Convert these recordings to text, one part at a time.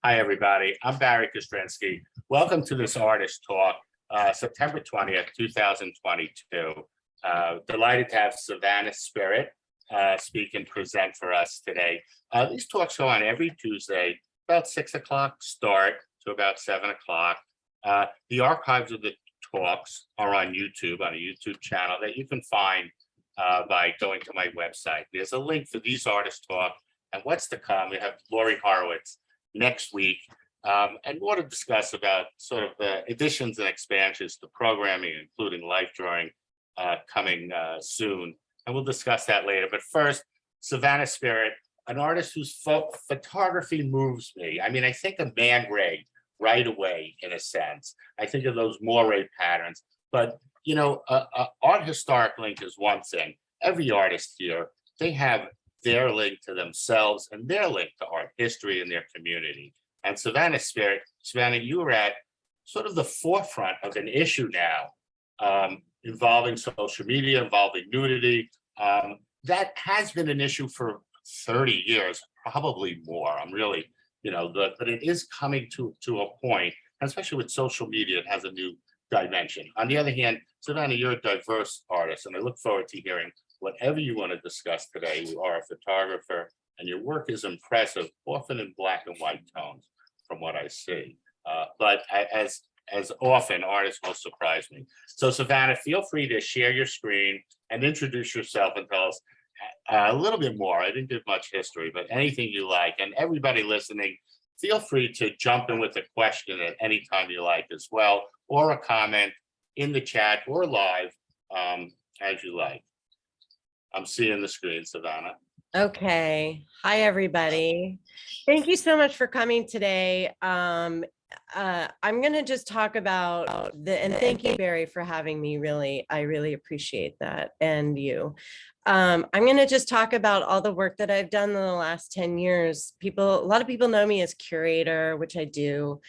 Hi, everybody. I'm Barry Kostrinsky. Welcome to this artist talk, September 20th, 2022. Delighted to have Savannah Spirit speak and present for us today. These talks go on every Tuesday, about 6 o'clock start to about 7 o'clock. The archives of the talks are on YouTube, on a YouTube channel that you can find by going to my website. There's a link for these artist talk and what's to come. We have Lori Horowitz next week, and more to discuss about sort of the additions and expansions to programming, including life drawing, coming soon. And we'll discuss that later. But first, Savannah Spirit, an artist whose photography moves me. I mean, I think of Man Ray right away, in a sense. I think of those moire patterns. But, you know, art historic link is one thing. Every artist here, they have their link to themselves and their link to art history and their community. And Savannah Spirit, Savannah, you were at sort of the forefront of an issue now involving social media, involving nudity. That has been an issue for 30 years, probably more. I'm really, you know, but it is coming to a point, especially with social media, it has a new dimension. On the other hand, Savannah, you're a diverse artist, and I look forward to hearing whatever you want to discuss today. You are a photographer, and your work is impressive, often in black and white tones, from what I see. But as often, artists will surprise me. So, Savannah, feel free to share your screen and introduce yourself and tell us a little bit more. I didn't give much history, but anything you like. And everybody listening, feel free to jump in with a question at any time you like as well, or a comment in the chat or live, as you like. I'm seeing the screen, Savannah. Okay. Hi, everybody. Thank you so much for coming today. I'm going to just talk about and thank you, Barry, for having me. Really, I really appreciate that. And you. I'm going to just talk about all the work that I've done in the last 10 years. A lot of people know me as curator, which I do.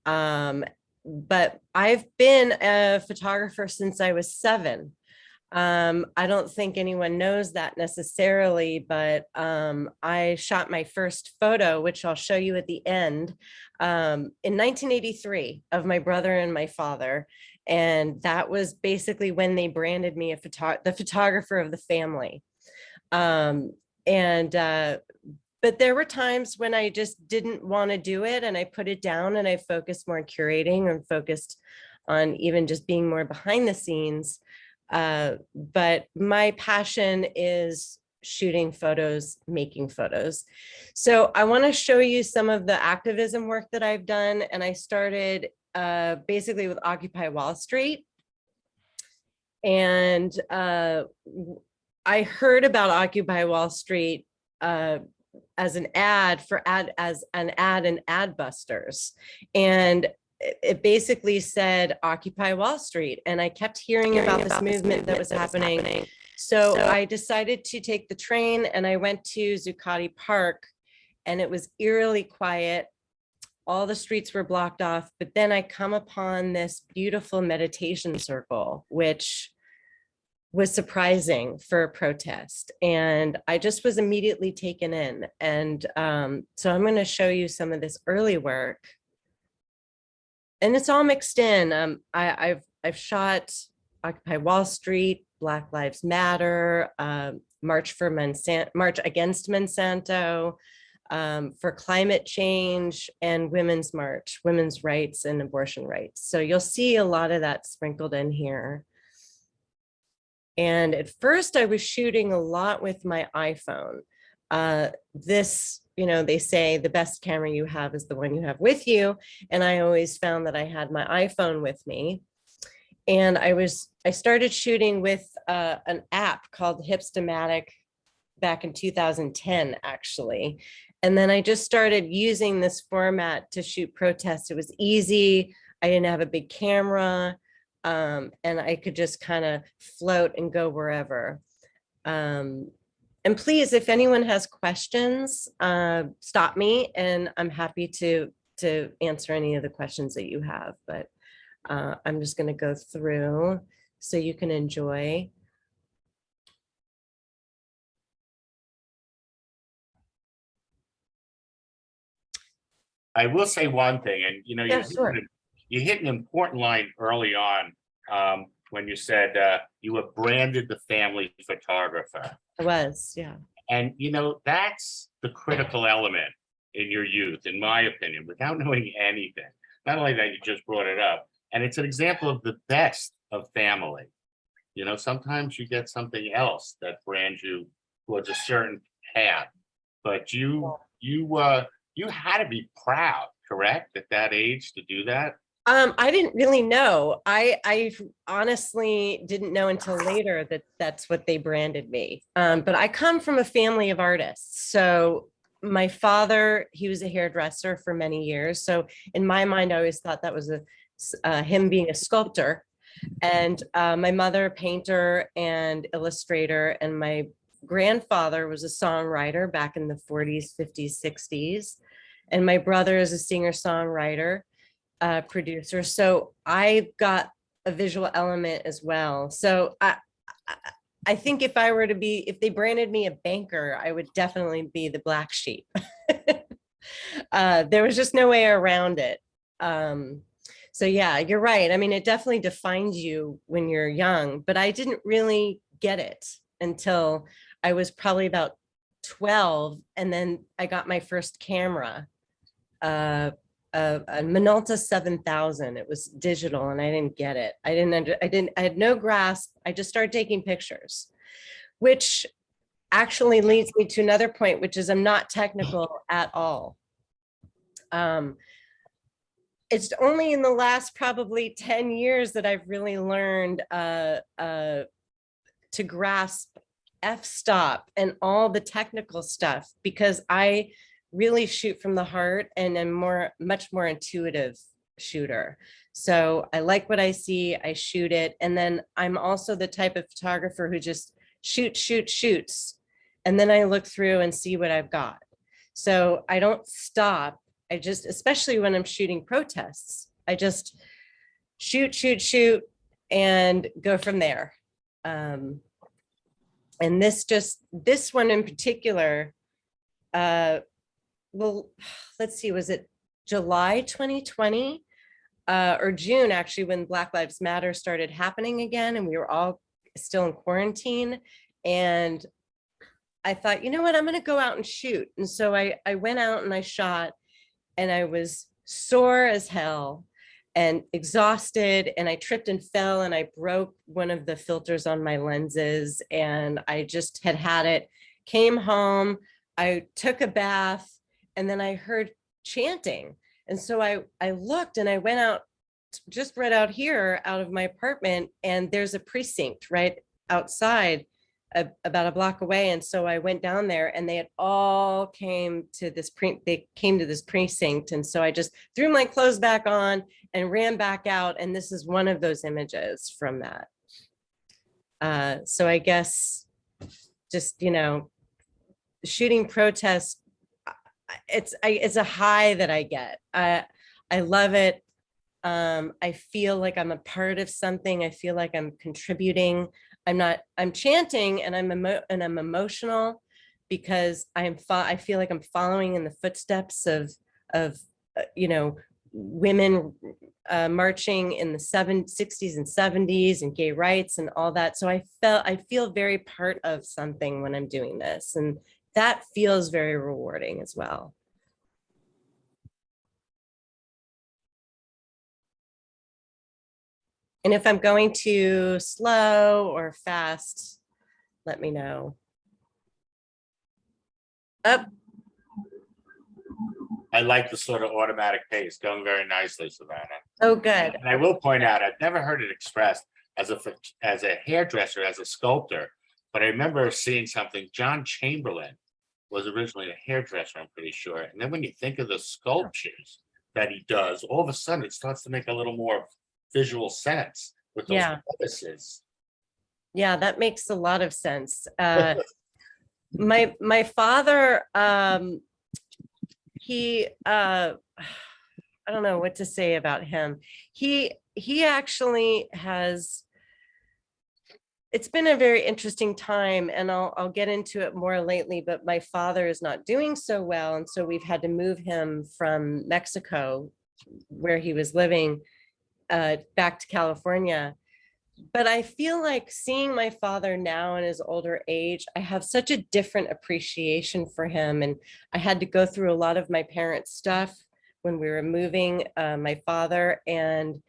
But I've been a photographer since I was 7. I don't think anyone knows that necessarily, but I shot my first photo, which I'll show you at the end, in 1983 of my brother and my father. And that was basically when they branded me the photographer of the family. But there were times when I just didn't want to do it, and I put it down and I focused more on curating and focused on even just being more behind the scenes. But my passion is shooting photos, making photos. So I want to show you some of the activism work that I've done. And I started basically with Occupy Wall Street. And I heard about Occupy Wall Street as an ad in Adbusters. And it basically said Occupy Wall Street. And I kept hearing about this movement that was happening. So I decided to take the train and I went to Zuccotti Park, and it was eerily quiet. All the streets were blocked off, but then I come upon this beautiful meditation circle, which was surprising for a protest. And I just was immediately taken in. And so I'm going to show you some of this early work. And it's all mixed in. I've shot Occupy Wall Street, Black Lives Matter, March Against Monsanto, for climate change, and Women's March, women's rights and abortion rights. So you'll see a lot of that sprinkled in here. And at first I was shooting a lot with my iPhone. You know, they say the best camera you have is the one you have with you. And I always found that I had my iPhone with me. And I started shooting with an app called Hipstamatic back in 2010, actually. And then I just started using this format to shoot protests. It was easy. I didn't have a big camera. And I could just kind of float and go wherever. And please, if anyone has questions, stop me, and I'm happy to answer any of the questions that you have. But I'm just going to go through so you can enjoy. I will say one thing, and you know, Yeah, sure. you hit an important line early on when you said you were branded the family photographer. I was, yeah. And you know, that's the critical element in your youth, in my opinion, without knowing anything. Not only that, you just brought it up, and it's an example of the best of family. You know, sometimes you get something else that brands you towards a certain path, but you had to be proud, correct, at that age to do that? I didn't really know. I honestly didn't know until later that that's what they branded me. But I come from a family of artists. So my father, he was a hairdresser for many years. So in my mind, I always thought that was him being a sculptor. And my mother, a painter and illustrator, and my grandfather was a songwriter back in the 40s, 50s, 60s. And my brother is a singer-songwriter, producer. So I got a visual element as well. So I think if I were to be, if they branded me a banker, I would definitely be the black sheep. There was just no way around it. So yeah, you're right. I mean, it definitely defines you when you're young, but I didn't really get it until I was probably about 12. And then I got my first camera, a Minolta 7000. It was digital and I didn't get it. I had no grasp. I just started taking pictures, which actually leads me to another point, which is I'm not technical at all. It's only in the last probably 10 years that I've really learned to grasp f-stop and all the technical stuff, because I really shoot from the heart and I'm much more intuitive shooter. So I like what I see, I shoot it. And then I'm also the type of photographer who just shoots. And then I look through and see what I've got. So I don't stop. I just, especially when I'm shooting protests, I just shoot, and go from there. And this one in particular, well, let's see, was it July 2020 or June, actually, when Black Lives Matter started happening again, and we were all still in quarantine. And I thought, you know what, I'm going to go out and shoot. And so I went out and I shot, and I was sore as hell and exhausted, and I tripped and fell and I broke one of the filters on my lenses, and I just had it, came home, I took a bath, and then I heard chanting. And so I looked and I went out, just right out here out of my apartment, and there's a precinct right outside, about a block away. And so I went down there and they had all came to this precinct. And so I just threw my clothes back on and ran back out. And this is one of those images from that. So I guess just, you know, shooting protests, it's a high that I get. I love it. I feel like I'm a part of something. I feel like I'm contributing. I'm chanting and I'm emotional because I feel like I'm following in the footsteps of you know, women marching in the 60s and 70s and gay rights and all that. So I feel very part of something when I'm doing this, and that feels very rewarding as well. And if I'm going too slow or fast, let me know. Up. I like the sort of automatic pace, going very nicely, Savannah. Oh, good. And I will point out, I've never heard it expressed as a hairdresser, as a sculptor, but I remember seeing something. John Chamberlain was originally a hairdresser, I'm pretty sure. And then when you think of the sculptures that he does, all of a sudden it starts to make a little more visual sense with those crevices. Yeah, that makes a lot of sense. My father, he I don't know what to say about him. He actually has it's been a very interesting time, and I'll get into it more lately, but my father is not doing so well. And so we've had to move him from Mexico, where he was living, back to California. But I feel like seeing my father now in his older age, I have such a different appreciation for him. And I had to go through a lot of my parents' stuff when we were moving, my father, and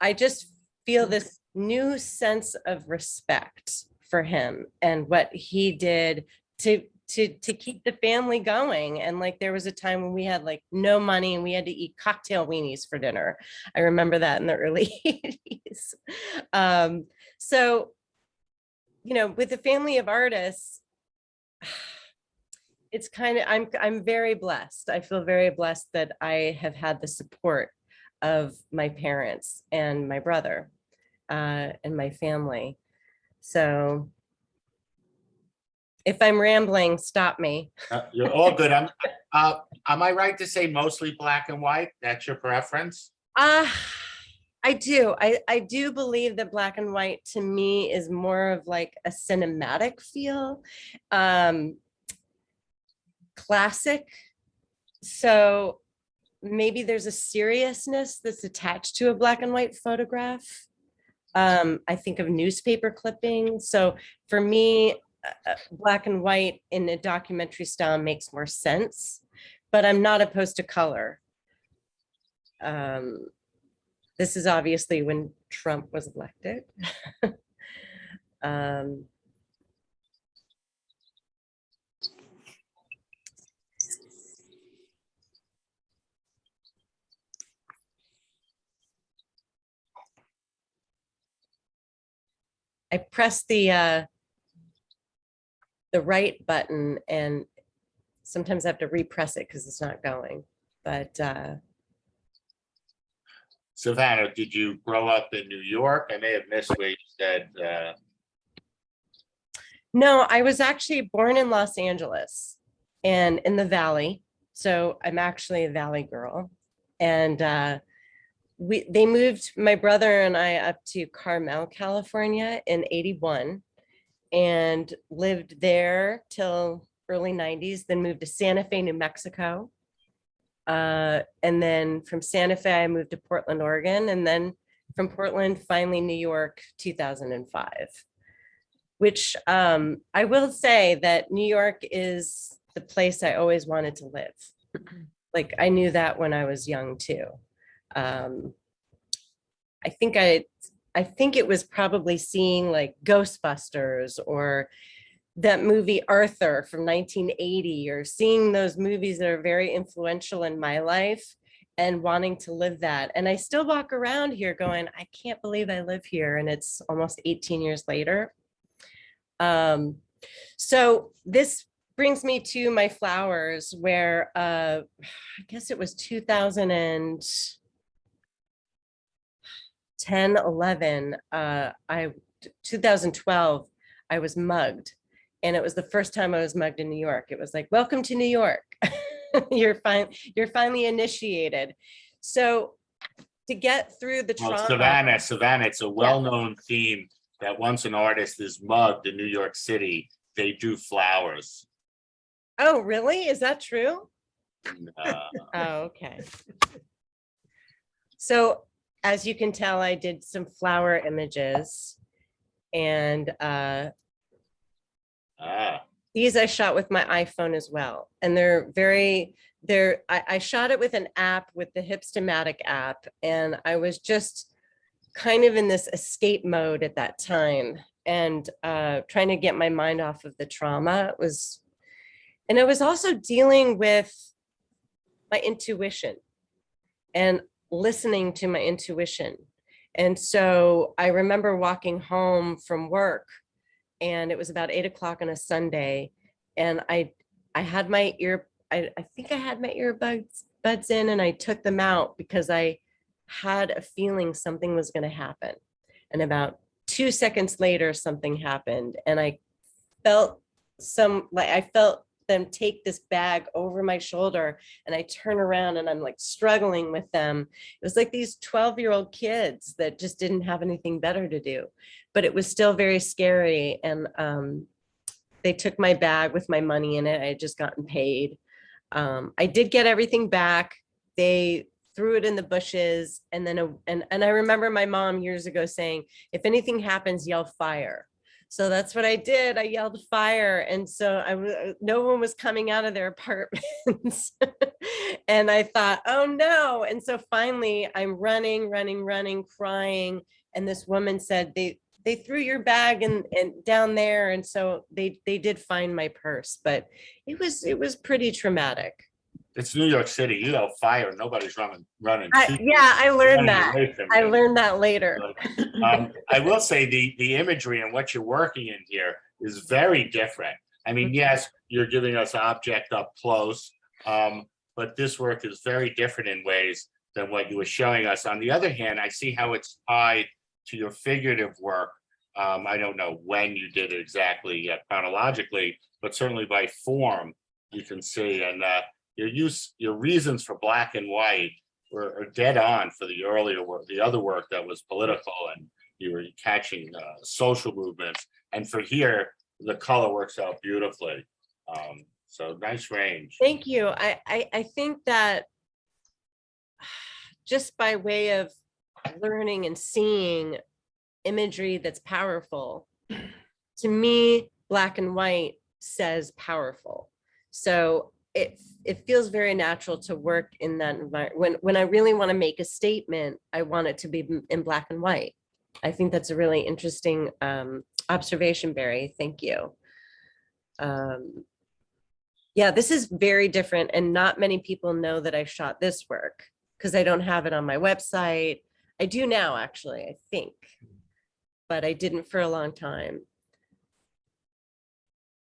I just feel this new sense of respect for him and what he did to keep the family going. And like, there was a time when we had like no money and we had to eat cocktail weenies for dinner. I remember that in the early 80s. So, you know, with a family of artists, it's kind of, I'm very blessed. I feel very blessed that I have had the support of my parents and my brother, and my family. So if I'm rambling, stop me. You're all good. Am I right to say mostly black and white? That's your preference? I do. I do believe that black and white to me is more of like a cinematic feel, classic. So maybe there's a seriousness that's attached to a black and white photograph. I think of newspaper clippings. So for me, black and white in a documentary style makes more sense, but I'm not opposed to color. This is obviously when Trump was elected. I pressed the right button, and sometimes I have to repress it because it's not going. But Savannah, did you grow up in New York? I may have missed where you said. no, I was actually born in Los Angeles and in the Valley. So I'm actually a Valley girl. And they moved my brother and I up to Carmel, California in 81 and lived there till early 90s, then moved to Santa Fe, New Mexico. And then from Santa Fe, I moved to Portland, Oregon. And then from Portland, finally New York, 2005, which I will say that New York is the place I always wanted to live. Like I knew that when I was young too. I think it was probably seeing like Ghostbusters or that movie Arthur from 1980, or seeing those movies that are very influential in my life and wanting to live that. And I still walk around here going, I can't believe I live here. And it's almost 18 years later. So this brings me to my flowers, where I guess it was 2010, 11, 2012, I was mugged. And it was the first time I was mugged in New York. It was like, welcome to New York. You're finally initiated. So to get through the trauma. Well, Savannah, it's a well-known theme that once an artist is mugged in New York City, they do flowers. Oh, really? Is that true? Oh, okay. So as you can tell, I did some flower images, and these I shot with my iPhone as well. And I shot it with an app, with the Hipstamatic app. And I was just kind of in this escape mode at that time, and trying to get my mind off of the trauma. And I was also dealing with my intuition and listening to my intuition. And so I remember walking home from work, and it was about 8 o'clock on a Sunday. And I had my I think I had my earbuds in, and I took them out because I had a feeling something was going to happen. And about 2 seconds later, something happened. And I felt them take this bag over my shoulder, and I turn around and I'm like struggling with them. It was like these 12-year-old kids that just didn't have anything better to do, but it was still very scary. And they took my bag with my money in it. I had just gotten paid. I did get everything back. They threw it in the bushes. And then, and I remember my mom years ago saying, if anything happens, yell fire. So that's what I did. I yelled fire. And so no one was coming out of their apartments. And I thought, oh no. And so finally I'm running, crying. And this woman said, they threw your bag and down there. And so they did find my purse, but it was pretty traumatic. It's New York City. You know, fire. Nobody's running. Yeah, I learned running that. away from I you. learned that later. I will say the imagery and what you're working in here is very different. I mean, yes, you're giving us object up close, but this work is very different in ways than what you were showing us. On the other hand, I see how it's tied to your figurative work. I don't know when you did it exactly chronologically, but certainly by form, you can see. And your reasons for black and white are dead on for the earlier work, the other work that was political, and you were catching social movements. And for here, the color works out beautifully. So nice range. Thank you. I think that just by way of learning and seeing imagery that's powerful, to me, black and white says powerful. So it feels very natural to work in that environment. When I really want to make a statement, I want it to be in black and white. I think that's a really interesting observation, Barry. Thank you. Yeah, this is very different, and not many people know that I shot this work because I don't have it on my website. I do now, actually, I think, but I didn't for a long time.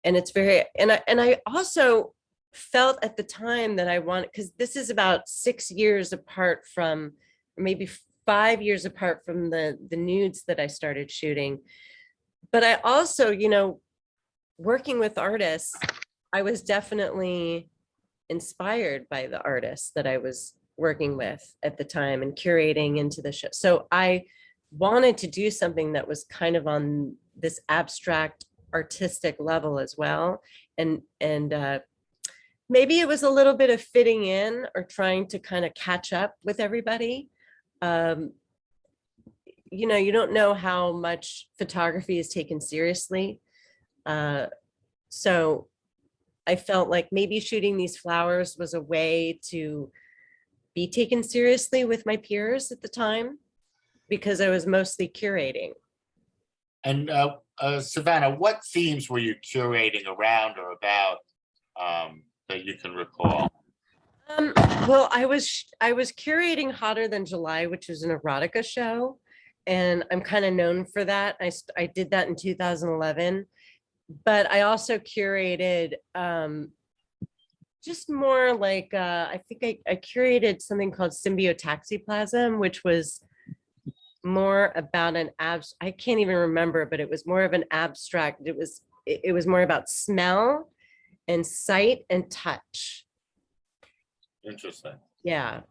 And it's very, and I also felt at the time that I wanted, because this is about 6 years apart from, maybe 5 years apart from the nudes that I started shooting. But I also, you know, working with artists, I was definitely inspired by the artists that I was working with at the time and curating into the show. So I wanted to do something that was kind of on this abstract artistic level as well. And maybe it was a little bit of fitting in or trying to kind of catch up with everybody. You know, you don't know how much photography is taken seriously. So I felt like maybe shooting these flowers was a way to be taken seriously with my peers at the time, because I was mostly curating. And Savannah, what themes were you curating around or about that you can recall? Well, I was curating Hotter Than July, which was an erotica show, and I'm kind of known for that. I did that in 2011, but I also curated just more like I think I curated something called Symbiotaxiplasm, which was more about an I can't even remember, but it was more of an abstract. It was more about smell and sight and touch. Interesting. Yeah.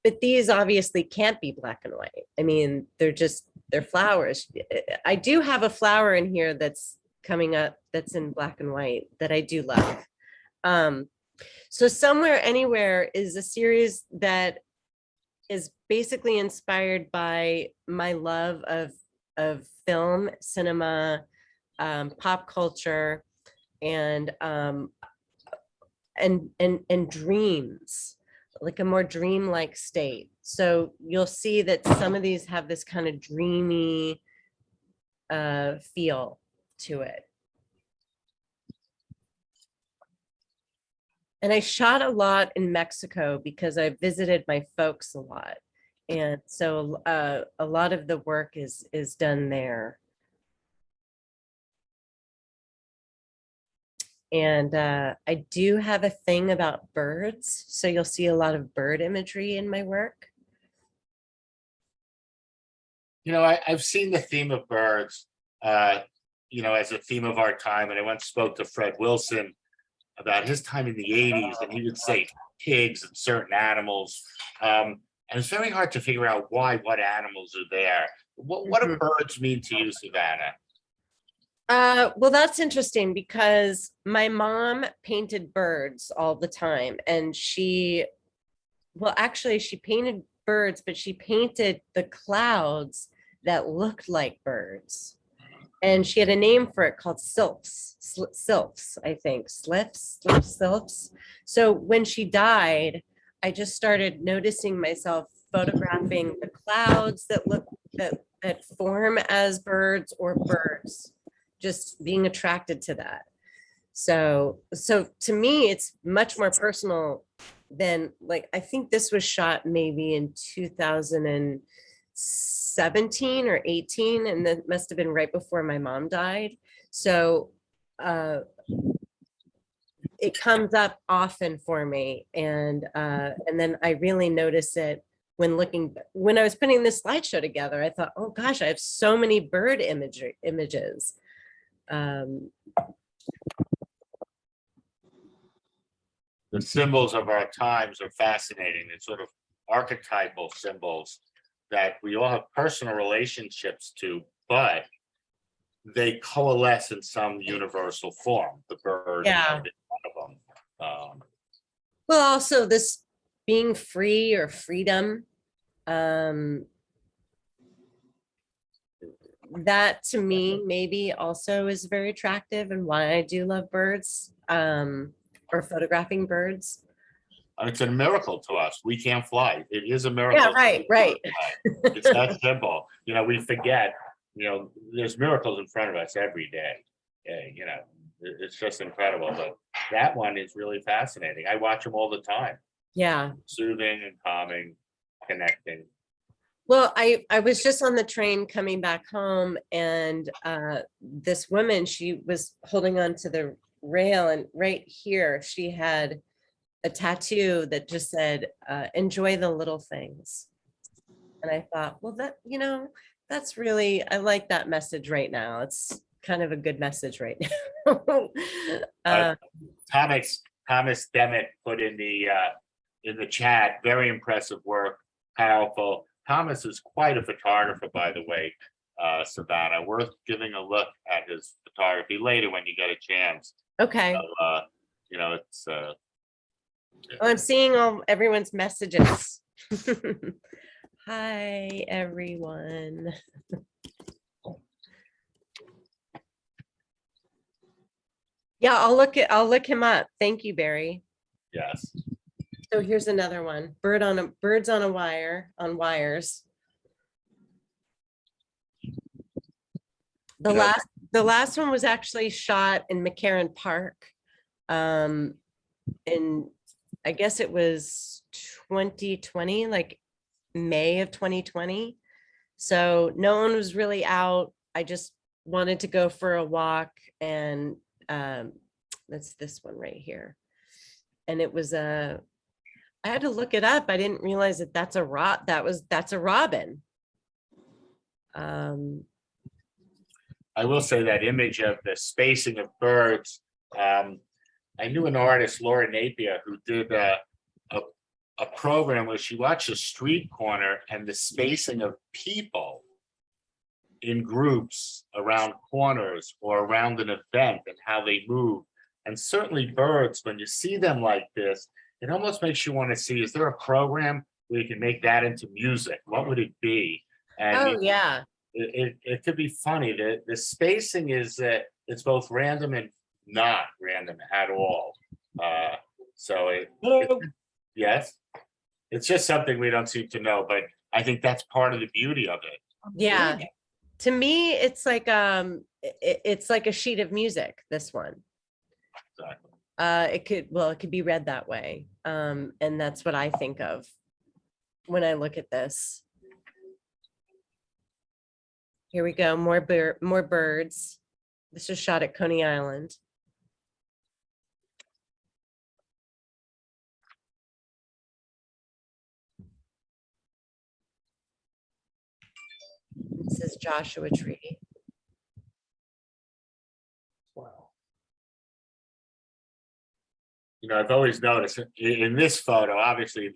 But these obviously can't be black and white. I mean, they're flowers. I do have a flower in here that's coming up that's in black and white that I do love. So Somewhere Anywhere is a series that is basically inspired by my love of film, cinema, pop culture, and dreams, like a more dreamlike state. So you'll see that some of these have this kind of dreamy feel to it. And I shot a lot in Mexico because I visited my folks a lot. And so a lot of the work is done there. And I do have a thing about birds. So you'll see a lot of bird imagery in my work. I've seen the theme of birds, as a theme of our time. And I once spoke to Fred Wilson about his time in the 80s, and he would say pigs and certain animals. And it's very hard to figure out what animals are there. What do Mhm. birds mean to you, Savannah? Well, that's interesting because my mom painted birds all the time, and well, actually, she painted birds, but she painted the clouds that looked like birds. And she had a name for it called sylphs, sylphs, I think, sylphs. So when she died, I just started noticing myself photographing the clouds that form as birds or birds, just being attracted to that. So to me, it's much more personal than, like, I think this was shot maybe in 2017 or 18, and that must have been right before my mom died. So it comes up often for me, and then I really notice it when I was putting this slideshow together. I thought, oh gosh, I have so many bird images. The symbols of our times are fascinating. It's sort of archetypal symbols that we all have personal relationships to, but they coalesce in some universal form. The bird, Yeah. is one of them. Well, also this being free or freedom, that to me maybe also is very attractive, and why I do love birds, or photographing birds. It's a miracle to us. We can't fly. It is a Yeah, miracle. right, right. It's that simple. We forget, there's miracles in front of us every day. It's just incredible. But that one is really fascinating. I watch them all the time. Yeah. Soothing and calming, connecting. Well, I was just on the train coming back home, and this woman, she was holding on to the rail, and right here she had a tattoo that just said, enjoy the little things. And I thought, well, that's really, I like that message right now. It's kind of a good message right now. Thomas Demmett put in the chat, very impressive work, powerful. Thomas is quite a photographer, by the way, Savannah. Worth giving a look at his photography later when you get a chance. Okay. So, it's I'm seeing everyone's messages. Hi, everyone. Yeah, I'll look him up. Thank you, Barry. yes. So here's another one. Birds on a wire, on wires. The last one was actually shot in McCarran Park. In, I guess it was 2020, like May of 2020. So no one was really out. I just wanted to go for a walk, and that's this one right here. And it was I had to look it up. I didn't realize that that's a robin. I will say that image of the spacing of birds. I knew an artist, Laura Napier, who did a program where she watched a street corner and the spacing of people in groups around corners or around an event and how they move. And certainly birds, when you see them like this, it almost makes you want to see, is there a program where you can make that into music? What would it be? And yeah. it could be funny. The spacing is it's both random and not random at all. Yes, it's just something we don't seem to know, but I think that's part of the beauty of it. Yeah. To me, it's like it's like a sheet of music, this one. Exactly. It could be read that way. And that's what I think of when I look at this. Here we go, more birds. This is shot at Coney Island. says Joshua Tree. Wow. You know, I've always noticed in this photo, obviously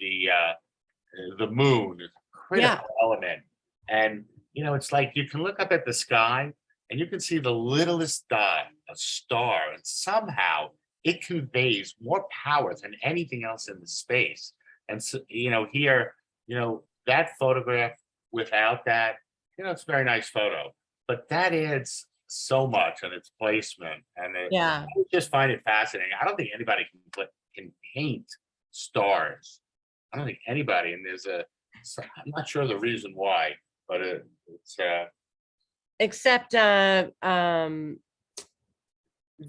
the moon is a critical element. And, you know, it's like you can look up at the sky and you can see the littlest dot, a star, and somehow it conveys more power than anything else in the space. And so, you know, here, you know, that photograph without that, you know, it's a very nice photo, but that adds so much on its placement. And Yeah. I just find it fascinating. I don't think anybody can paint stars. I don't think anybody, and I'm not sure the reason why, but it's Except Van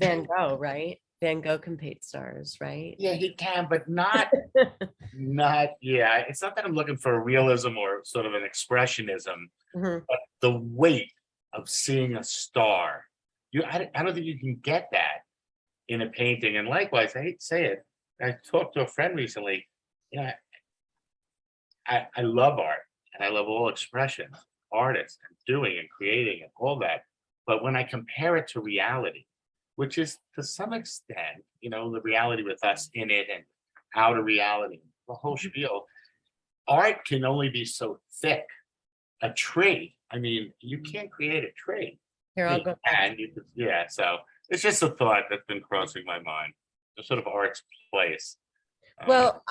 Gogh, right? Van Gogh can paint stars, right? yeah, he can, but not yeah. It's not that I'm looking for a realism or sort of an expressionism, Mhm. but the weight of seeing a star. I don't think you can get that in a painting. And likewise, I hate to say it, I talked to a friend recently. You know, I love art and I love all expressions, artists and doing and creating and all that. But when I compare it to reality, which is to some extent, you know, the reality with us in it and out of reality, the whole spiel, art can only be so thick. A tree, I mean, you can't create a tree. Here, I'll go back. And you could, yeah, so it's just a thought that's been crossing my mind, the sort of art's place. Well,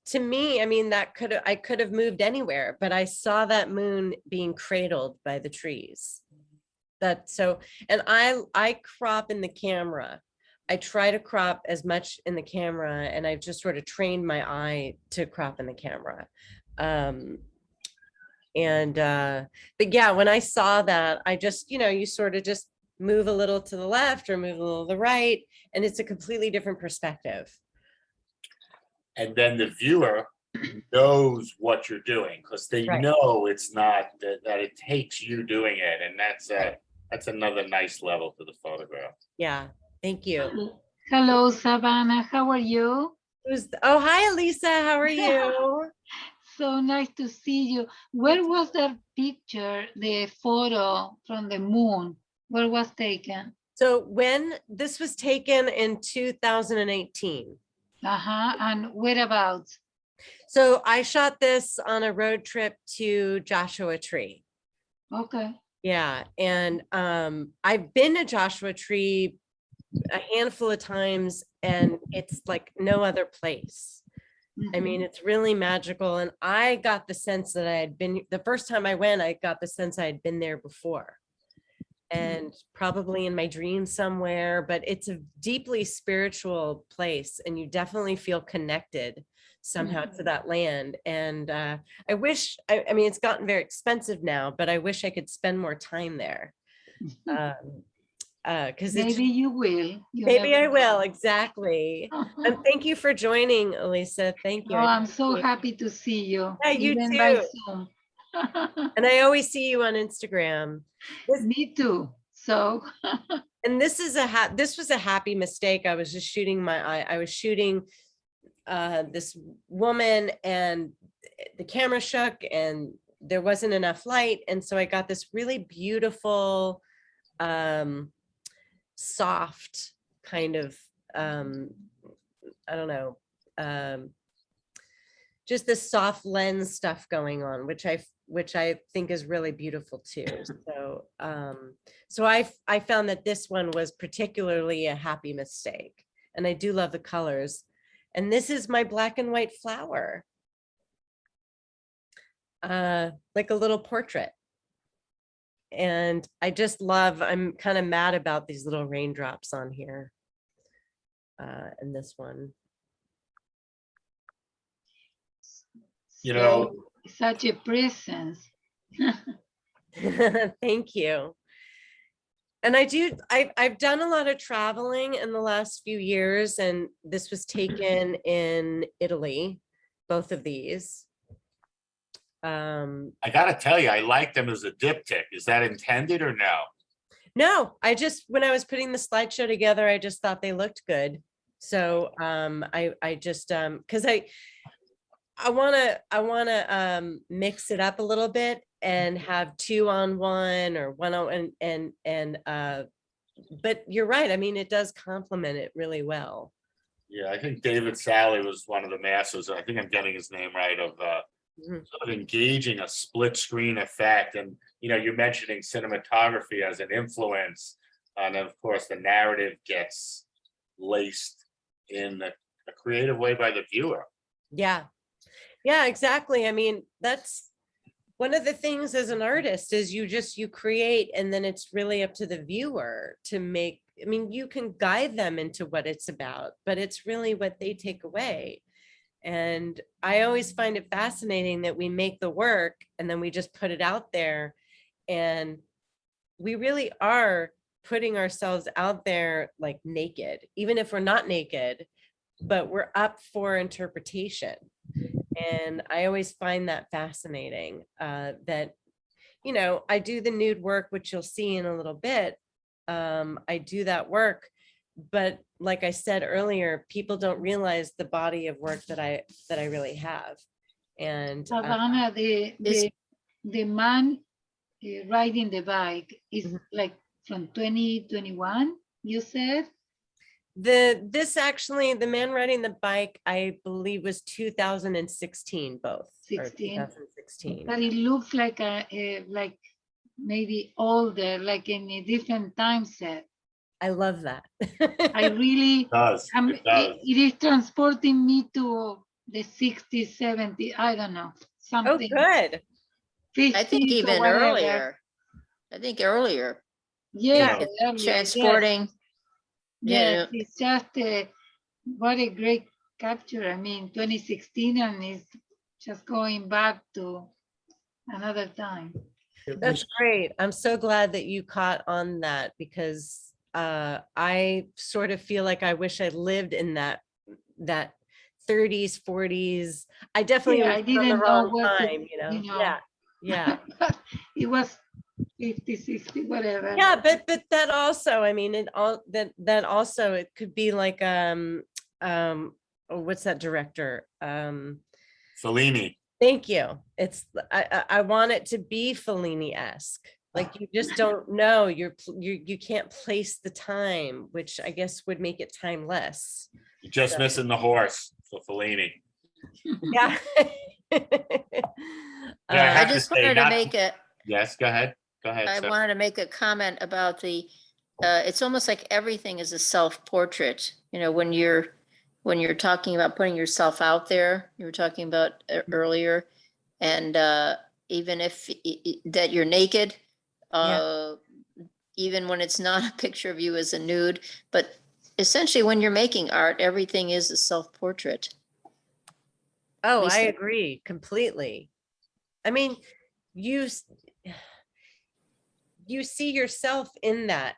to me, I mean, I could have moved anywhere, but I saw that moon being cradled by the trees. And I crop in the camera. I try to crop as much in the camera, and I've just sort of trained my eye to crop in the camera. But yeah, when I saw that, I just, you know, you sort of just move a little to the left or move a little to the right, and it's a completely different perspective. And then the viewer knows what you're doing because they Right. know it's not that it takes you doing it, and that's another nice level to the photograph. Yeah, thank you. Hello, Savannah. How are you? Oh, hi, Elisa. How are you? So nice to see you. Where was that picture, the photo from the moon? Where was taken? So when this was taken in 2018. And whereabouts? So I shot this on a road trip to Joshua Tree. Okay. Yeah, and I've been to Joshua Tree a handful of times, and it's like no other place. I mean, it's really magical. And I got the sense that the first time I went, I got the sense I had been there before. And probably in my dreams somewhere, but it's a deeply spiritual place, and you definitely feel connected somehow to that land. And I wish, I mean, it's gotten very expensive now, but I wish I could spend more time there. Because maybe you will. Maybe I will, exactly. And thank you for joining, Elisa. Thank you. Oh, I'm so happy to see you. Yeah, you even too. by Zoom. And I always see you on Instagram. Me too. So and this was a happy mistake. I was just shooting I was shooting this woman, and the camera shook and there wasn't enough light. And so I got this really beautiful, soft kind of, I don't know, just this soft lens stuff going on, which I think is really beautiful too. So I found that this one was particularly a happy mistake, and I do love the colors. And this is my black and white flower, like a little portrait. And I just love, I'm kind of mad about these little raindrops on here. And this one. You know, such a presence. Thank you. And I've done a lot of traveling in the last few years, and this was taken in Italy, both of these. I gotta tell you, I like them as a diptych. Is that intended or no? No, when I was putting the slideshow together, I just thought they looked good. So I just because I want to mix it up a little bit, and have 2-on-1 or 1-on but you're right. I mean, it does complement it really well. Yeah, I think David Sally was one of the masters, I think I'm getting his name right, of Mhm. sort of engaging a split screen effect. And, you're mentioning cinematography as an influence. And of course, the narrative gets laced in a creative way by the viewer. Yeah. Yeah, exactly. I mean, that's one of the things as an artist is you create, and then it's really up to the viewer to make, I mean, you can guide them into what it's about, but it's really what they take away. And I always find it fascinating that we make the work and then we just put it out there, and we really are putting ourselves out there like naked, even if we're not naked, but we're up for interpretation. And I always find that fascinating, that, I do the nude work, which you'll see in a little bit. I do that work, but like I said earlier, people don't realize the body of work that I really have. And Savannah, the man riding the bike is Mhm. like from 2021, you said? this actually, the man riding the bike, I believe was 2016, both. Or 16. 2016. But it looks like like maybe older, like in a different time set. I love that. I really, It does. It does. it is transporting me to the 60s, 70s, I don't know, Oh, something, good. 50s I think or even whatever. earlier. I think earlier. Yeah, It's earlier, transporting. Yes, Yeah. it's just what a great capture. I mean, 2016, and it's just going back to another time. That's great. I'm so glad that you caught on that, because I sort of feel like I wish I lived in that 30s, 40s. I definitely Yeah, was I born on the didn't know wrong what to, time, you know. Yeah. Yeah. It was 50, 60, whatever. Yeah, but that also, I mean, it all that also, it could be like oh, what's that director? Fellini. Thank you. It's I want it to be Fellini-esque. Like, you just don't know. You can't place the time, which I guess would make it timeless. You're just So- missing the horse for Fellini. Yeah. Yeah, I I have to just say, wanted to not- make a, Yes, go ahead. Go ahead. I sir. wanted to make a comment about it's almost like everything is a self-portrait. When you're talking about putting yourself out there, you were talking about earlier, and even if that you're naked, even when it's not a picture of you as a nude, but essentially when you're making art, everything is a self-portrait. Oh, least I I- agree completely. I mean, you see yourself in that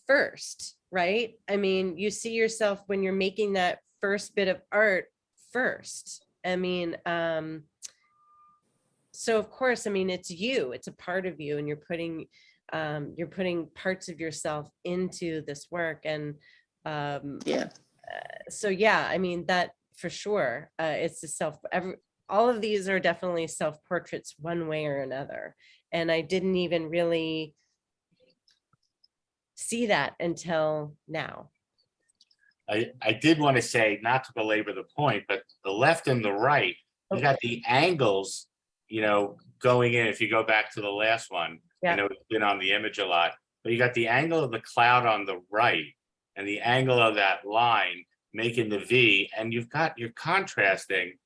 first, right? I mean, you see yourself when you're making that first bit of art first. I mean, so of course, I mean, it's you, it's a part of you, and you're putting parts of yourself into this work. And Yeah. so, yeah, I mean, that for sure, it's all of these are definitely self-portraits one way or another. And I didn't even really see that until now. I did want to say, not to belabor the point, but the left and the right, you got the angles, going in. If you go back to the last one, Yeah. I know it's been on the image a lot, but you got the angle of the cloud on the right and the angle of that line making the V, and you're contrasting.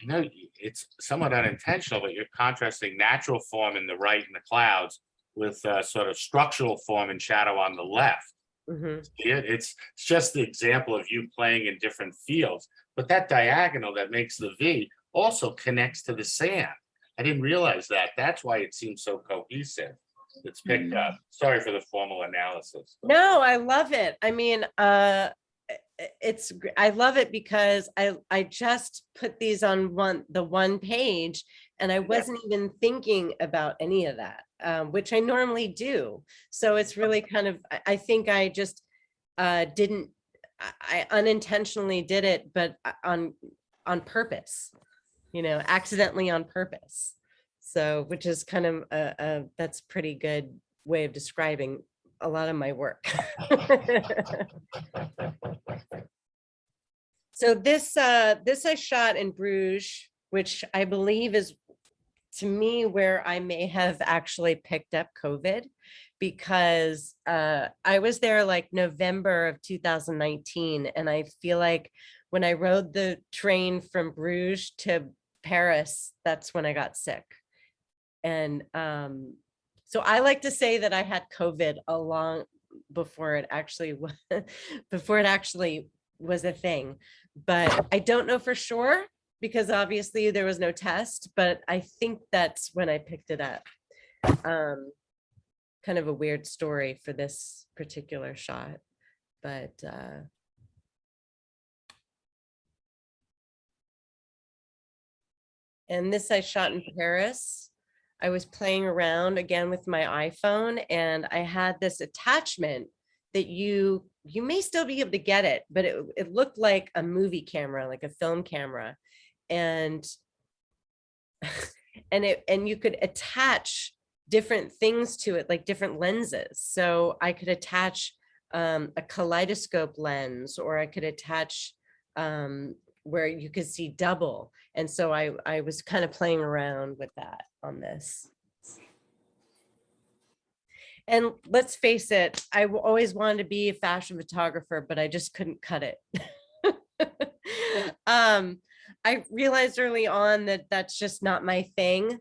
I know it's somewhat unintentional, but you're contrasting natural form in the right in the clouds with sort of structural form and shadow on the left. Mhm. It's just the example of you playing in different fields, but that diagonal that makes the V also connects to the sand. I didn't realize that. That's why it seems so cohesive. It's picked up. Sorry for the formal analysis. No, I love it. I mean, I love it because I just put these on the one page, and I wasn't even thinking about any of that, which I normally do. So it's really kind of, I think I just didn't, I unintentionally did it, but on purpose, accidentally on purpose. So, which is kind of that's a pretty good way of describing a lot of my work. So this I shot in Bruges, which I believe is, to me, where I may have actually picked up COVID, because I was there like November of 2019, and I feel like when I rode the train from Bruges to Paris, that's when I got sick. And so I like to say that I had COVID before it actually was a thing, but I don't know for sure, because obviously there was no test, but I think that's when I picked it up. Kind of a weird story for this particular shot, but and this I shot in Paris. I was playing around again with my iPhone, and I had this attachment that you may still be able to get it, but it looked like a movie camera, like a film camera. And and you could attach different things to it, like different lenses. So I could attach a kaleidoscope lens, or I could attach where you could see double. And so I was kind of playing around with that on this. And let's face it, I always wanted to be a fashion photographer, but I just couldn't cut it. I realized early on that that's just not my thing,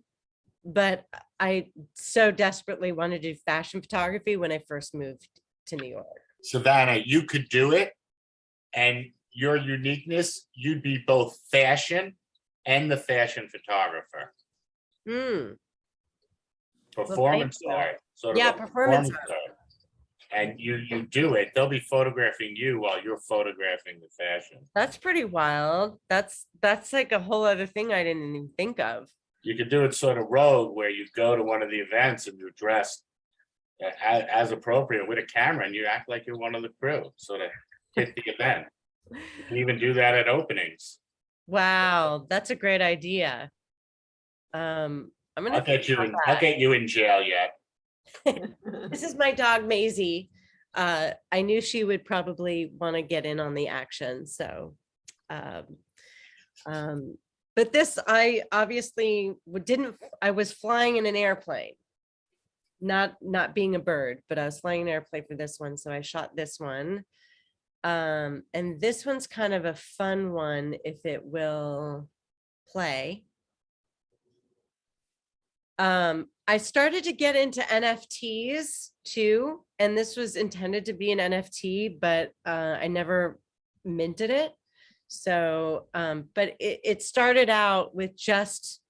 but I so desperately wanted to do fashion photography when I first moved to New York. Savannah, you could do it, and your uniqueness, you'd be both fashion and the fashion photographer. Performance you. art, sort of Yeah, a performance art. And you do it, they'll be photographing you while you're photographing the fashion. That's pretty wild. That's like a whole other thing I didn't even think of. You could do it sort of rogue, where you go to one of the events and you're dressed as appropriate with a camera, and you act like you're one of the crew, sort of hit the event. You can even do that at openings. Wow, that's a great idea. I'm gonna I'll get you in jail yet. This is my dog Maisie. I knew she would probably want to get in on the action. So, but this, I obviously I was flying in an airplane, not being a bird, but I was flying an airplane for this one. So I shot this one. And this one's kind of a fun one if it will play. I started to get into NFTs too, and this was intended to be an NFT, but I never minted it. So, but it started out with just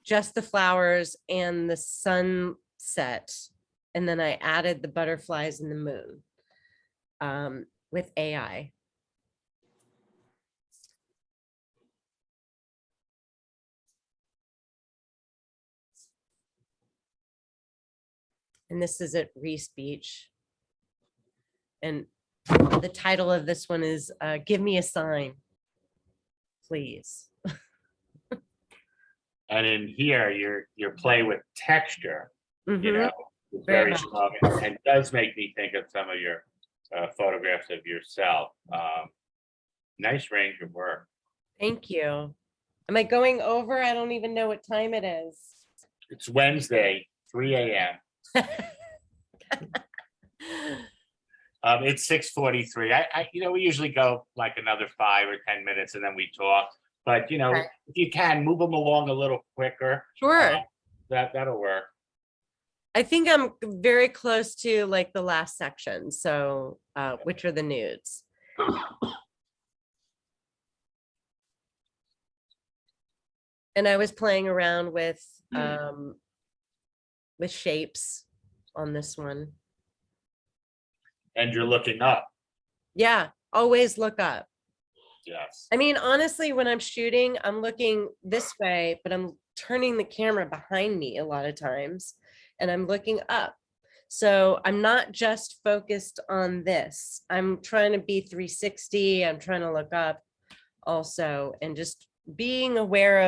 the flowers and the sunset, and then I added the butterflies and the moon with AI. And this is at Reese Beach. And the title of this one is Give Me a Sign, Please. And in here, your play with texture, you know, is Very very much. strong, and does make me think of some of your photographs of yourself. Nice range of work. Thank you. Am I going over? I don't even know what time it is. It's Wednesday, 3 a.m. It's 6:43. I we usually go like another 5 or 10 minutes and then we talk. But Okay. if you can move them along a little quicker, Sure. That'll work. I think I'm very close to like the last section. So, which are the nudes. And I was playing around with shapes on this one. And you're looking up. Yeah, always look up. Yes. I mean, honestly, when I'm shooting, I'm looking this way, but I'm turning the camera behind me a lot of times, and I'm looking up. So I'm not just focused on this. I'm trying to be 360. I'm trying to look up also, and just being aware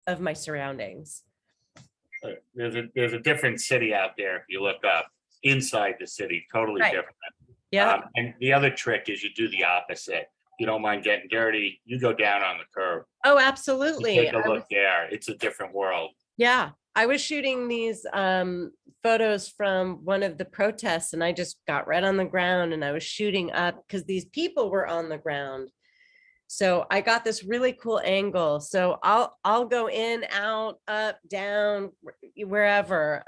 of my surroundings. there's a different city out there if you look up inside the city, totally Right. different. Yeah. And the other trick is you do the opposite. You don't mind getting dirty, you go down on the curb. Oh, You absolutely. take a look there. It's a different world. Yeah, I was shooting these photos from one of the protests and I just got right on the ground and I was shooting up because these people were on the ground. So I got this really cool angle. So I'll go in, out, up, down, wherever.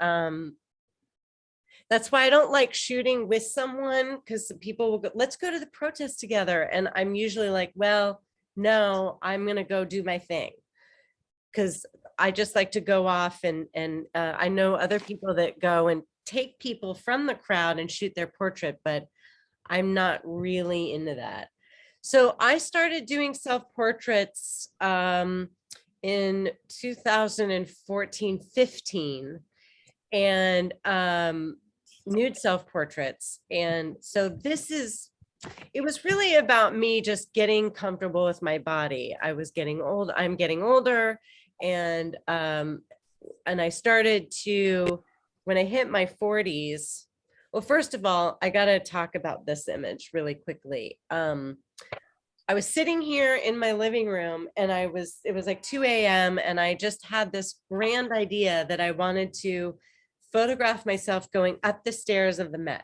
That's why I don't like shooting with someone because people will go, let's go to the protest together. And I'm usually like, well, no, I'm gonna go do my thing. Because I just like to go off and I know other people that go and take people from the crowd and shoot their portrait, but I'm not really into that. So I started doing self-portraits in 2014, 15 and nude self-portraits. And so it was really about me just getting comfortable with my body. I'm getting older. And I started to, when I hit my 40s, well, first of all, I got to talk about this image really quickly. I was sitting here in my living room and it was like 2 a.m. and I just had this grand idea that I wanted to photograph myself going up the stairs of the Met.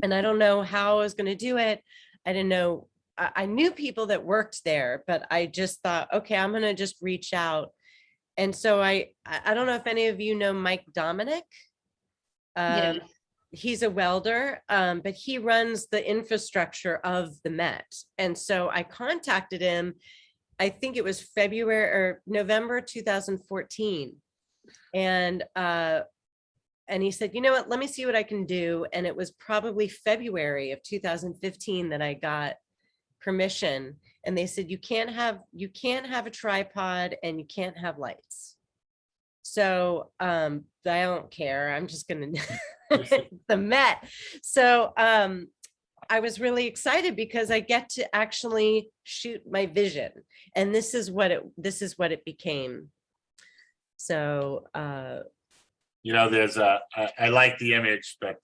And I don't know how I was going to do it. I didn't know. I knew people that worked there, but I just thought, okay, I'm going to just reach out. And so I don't know if any of you know Mike Dominic. Yes. He's a welder, but he runs the infrastructure of the Met. And so I contacted him, I think it was February or November 2014. And he said, you know what, let me see what I can do. And it was probably February of 2015 that I got permission. And they said, you can't have a tripod and you can't have lights. So I don't care. I'm just gonna the Met. So I was really excited because I get to actually shoot my vision. And this is what it became. So there's I like the image, but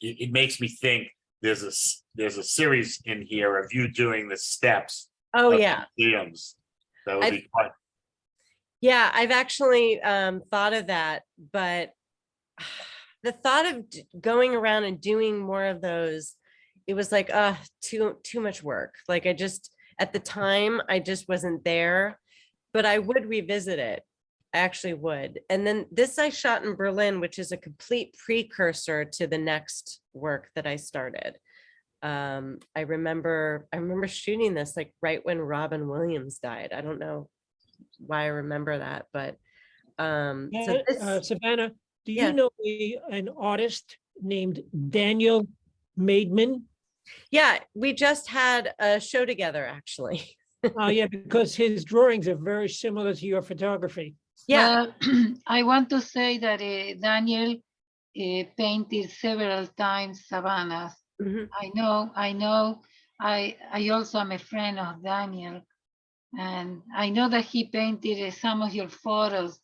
it makes me think there's a series in here of you doing the steps. oh of yeah. museums. That would be fun. Yeah, I've actually thought of that, but the thought of going around and doing more of those, it was like, too much work. Like at the time, I just wasn't there, but I would revisit it. I actually would. And then this I shot in Berlin, which is a complete precursor to the next work that I started. I remember shooting this like right when Robin Williams died. I don't know why I remember that, but so this, Savannah, do you Yeah. know an artist named Daniel Maidman? yeah, we just had a show together actually. Oh, yeah, because his drawings are very similar to your photography. Yeah, I want to say that Daniel painted several times Savannahs. mhm. I know. I also am a friend of Daniel, and I know that he painted some of your photos,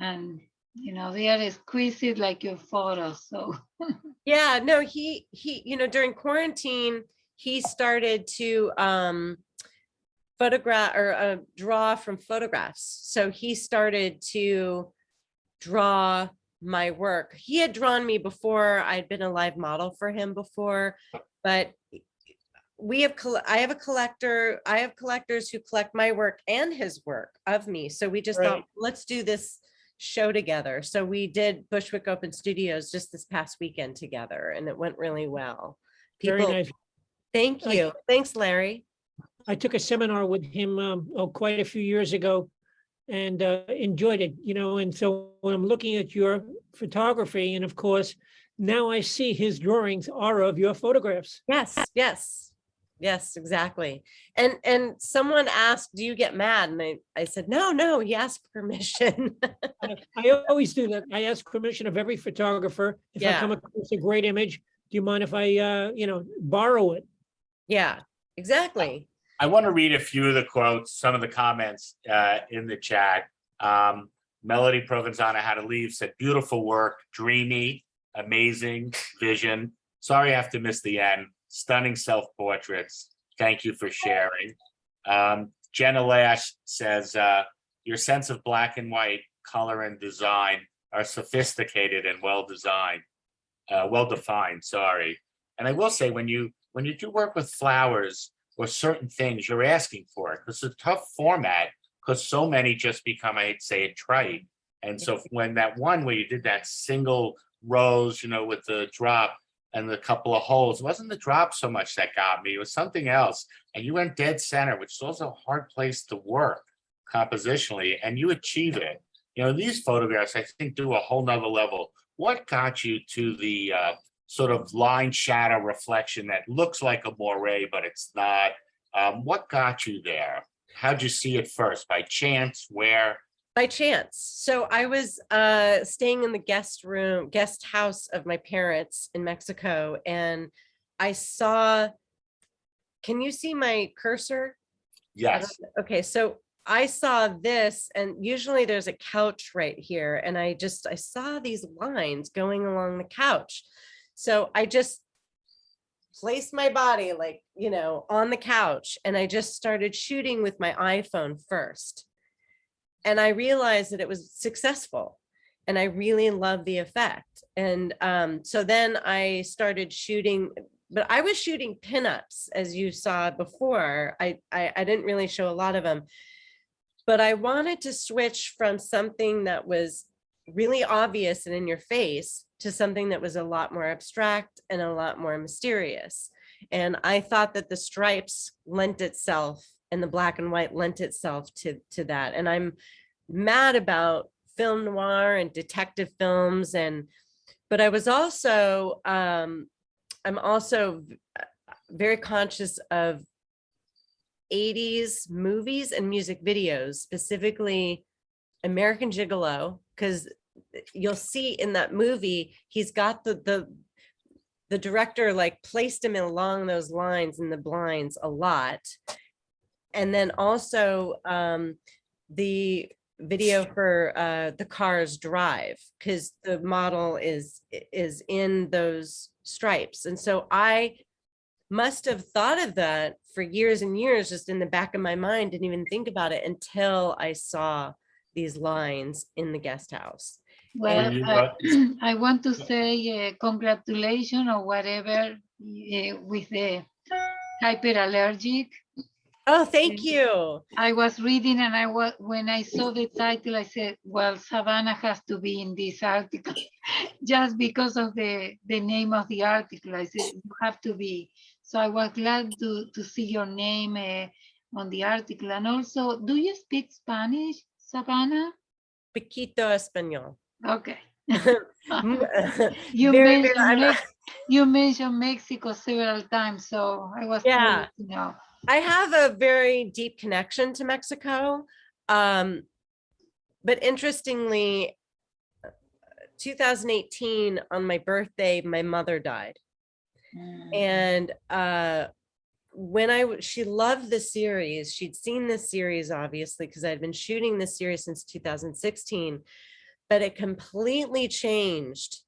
and they are exquisite like your photos. So Yeah, no, he during quarantine, he started to photograph or draw from photographs. So he started to draw my work. He had drawn me before. I'd been a live model for him before, but I have collectors who collect my work and his work of me. So we just thought, Right. let's do this show together. So we did Bushwick Open Studios just this past weekend together, and it went really well. Very nice. Thank you. Thanks, Larry. I took a seminar with him quite a few years ago and enjoyed it, and so when I'm looking at your photography, and of course, now I see his drawings are of your photographs. Yes, exactly. And someone asked, do you get mad? And I said, no, he asked permission. I always do that. I ask permission of every photographer. If I come across a great image, do you mind if I, borrow it? Yeah, exactly. I want to read a few of the quotes, some of the comments in the chat. Melody Provenzano How to Leave said, beautiful work, dreamy, amazing vision. Sorry I have to miss the end. Stunning self-portraits. Thank you for sharing. Jenna Lash says, your sense of black and white, color and design are sophisticated and well-designed, well-defined, sorry. And I will say, when you do work with flowers or certain things, you're asking for it. It's a tough format because so many just become, I hate to say it, trite. And so when that one where you did that single rose, you know, with the drop and the couple of holes, it wasn't the drop so much that got me, it was something else. And you went dead center, which is also a hard place to work compositionally, and you achieve it. You know, these photographs, I think, do a whole nother level. What got you to the sort of line shadow reflection that looks like a moire, but it's not? What got you there? How'd you see it first? By chance? Where? By chance. So I was staying in the guest house of my parents in Mexico, and I saw, can you see my cursor? Yes. Okay, so I saw this, and usually there's a couch right here, and I saw these lines going along the couch. So I just placed my body, like, you know, on the couch, and I just started shooting with my iPhone first. And I realized that it was successful, and I really loved the effect. And so then I started shooting, but I was shooting pinups, as you saw before. I didn't really show a lot of them, but I wanted to switch from something that was really obvious and in your face to something that was a lot more abstract and a lot more mysterious. And I thought that the stripes lent itself, and the black and white lent itself to that. And I'm mad about film noir and detective films, but I was also, I'm also very conscious of 80s movies and music videos, specifically American Gigolo, because you'll see in that movie, he's got the director like placed him along those lines in the blinds a lot. And then also the video for The Cars Drive, because the model is in those stripes. And so I must have thought of that for years and years, just in the back of my mind, didn't even think about it until I saw these lines in the guest house. Well, you I want to say congratulations or whatever with the hyperallergic. Oh, thank you. I was reading, and when I saw the title, I said, well, Savannah has to be in this article just because of the name of the article. I said, you have to be. So I was glad to see your name on the article. And also, do you speak Spanish, Savannah? Poquito español. Okay. Very, you mentioned Mexico several times, so I was curious to know. I have a very deep connection to Mexico. But interestingly, 2018, on my birthday, my mother died. And when she loved the series, she'd seen this series, obviously, because I'd been shooting this series since 2016, but it completely changed